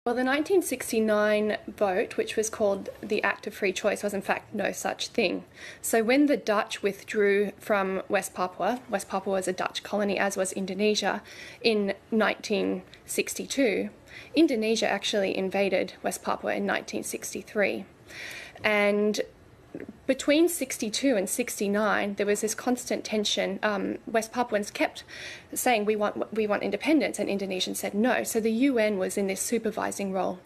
Well, the 1969 vote, which was called the Act of Free Choice, was in fact no such thing. So when the Dutch withdrew from West Papua was a Dutch colony, as was Indonesia, in 1962, Indonesia actually invaded West Papua in 1963. And between 62 and 69, there was this constant tension. West Papuans kept saying, we want independence, and Indonesians said no. So the UN was in this supervising role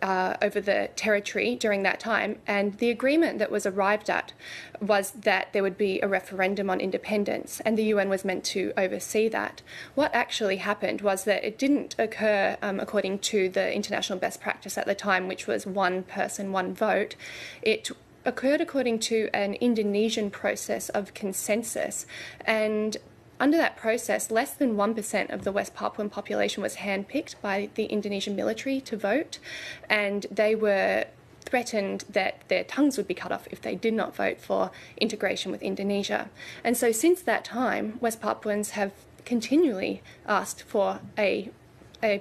over the territory during that time, and the agreement that was arrived at was that there would be a referendum on independence, and the UN was meant to oversee that. What actually happened was that it didn't occur according to the international best practice at the time, which was one person, one vote. It occurred according to an Indonesian process of consensus, and under that process, less than 1% of the West Papuan population was handpicked by the Indonesian military to vote, and they were threatened that their tongues would be cut off if they did not vote for integration with Indonesia. And so since that time, West Papuans have continually asked for a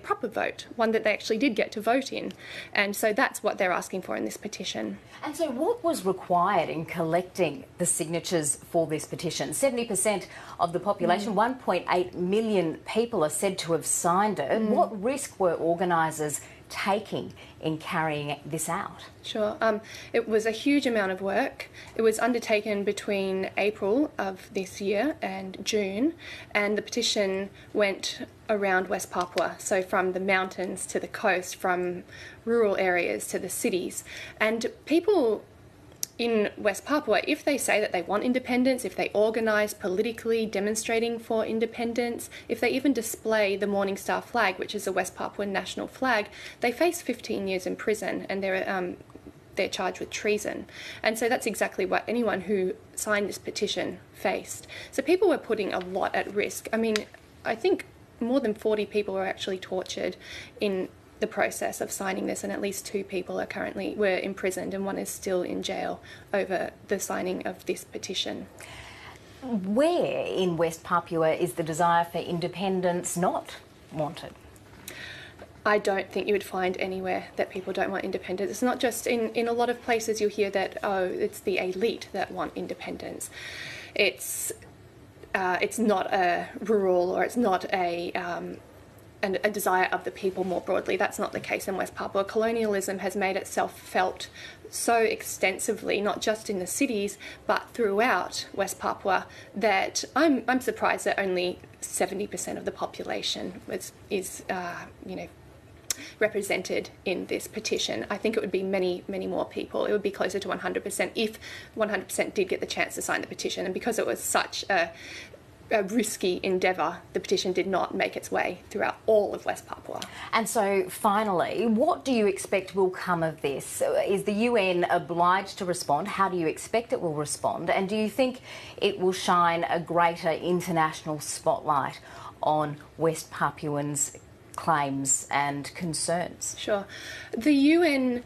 proper vote, one that they actually did get to vote in. And so that's what they're asking for in this petition. And so what was required in collecting the signatures for this petition? 70% of the population, 1.8 million people, are said to have signed it. What risk were organisers taking in carrying this out? Sure. It was a huge amount of work. It was undertaken between April of this year and June, and the petition went around West Papua, so from the mountains to the coast, from rural areas to the cities. And people in West Papua, if they say that they want independence, if they organise politically demonstrating for independence, if they even display the Morning Star flag, which is the West Papuan national flag, they face 15 years in prison, and they're charged with treason. And so that's exactly what anyone who signed this petition faced. So people were putting a lot at risk. I mean, I think more than 40 people were actually tortured in the process of signing this, and at least 2 people were imprisoned, and one is still in jail over the signing of this petition. Where in West Papua is the desire for independence not wanted? I don't think you would find anywhere that people don't want independence. It's not just in a lot of places you'll hear that, oh, it's the elite that want independence. It's not a rural, or it's not a desire of the people more broadly. That's not the case in West Papua. Colonialism has made itself felt so extensively, not just in the cities, but throughout West Papua, that I'm surprised that only 70% of the population is represented in this petition. I think it would be many, many more people. It would be closer to 100% if 100% did get the chance to sign the petition. And because it was such a risky endeavour, the petition did not make its way throughout all of West Papua. And so finally, what do you expect will come of this? Is the UN obliged to respond? How do you expect it will respond? And do you think it will shine a greater international spotlight on West Papuans' claims and concerns? Sure. The UN,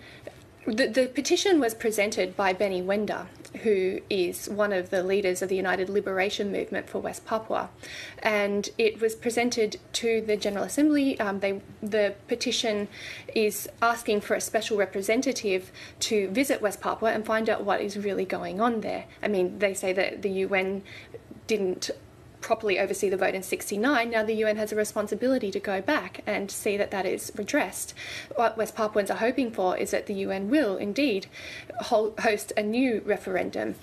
the petition was presented by Benny Wenda, who is one of the leaders of the United Liberation Movement for West Papua, and it was presented to the General Assembly. The petition is asking for a special representative to visit West Papua and find out what is really going on there. I mean, they say that the UN didn't properly oversee the vote in 69, now the UN has a responsibility to go back and see that that is redressed. What West Papuans are hoping for is that the UN will indeed host a new referendum.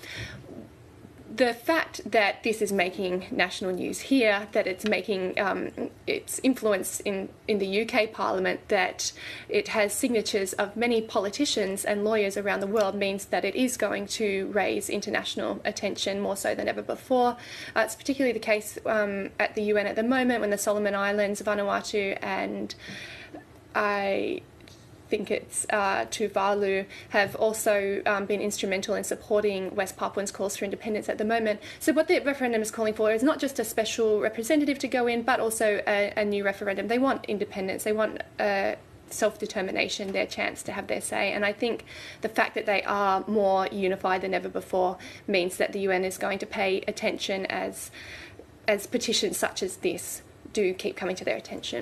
The fact that this is making national news here, that it's making its influence in the UK Parliament, that it has signatures of many politicians and lawyers around the world, means that it is going to raise international attention more so than ever before. It's particularly the case at the UN at the moment, when the Solomon Islands, Vanuatu, and I think it's Tuvalu have also been instrumental in supporting West Papuans' calls for independence at the moment. So what the referendum is calling for is not just a special representative to go in, but also a new referendum. They want independence, they want self-determination, their chance to have their say. And I think the fact that they are more unified than ever before means that the UN is going to pay attention as petitions such as this do keep coming to their attention.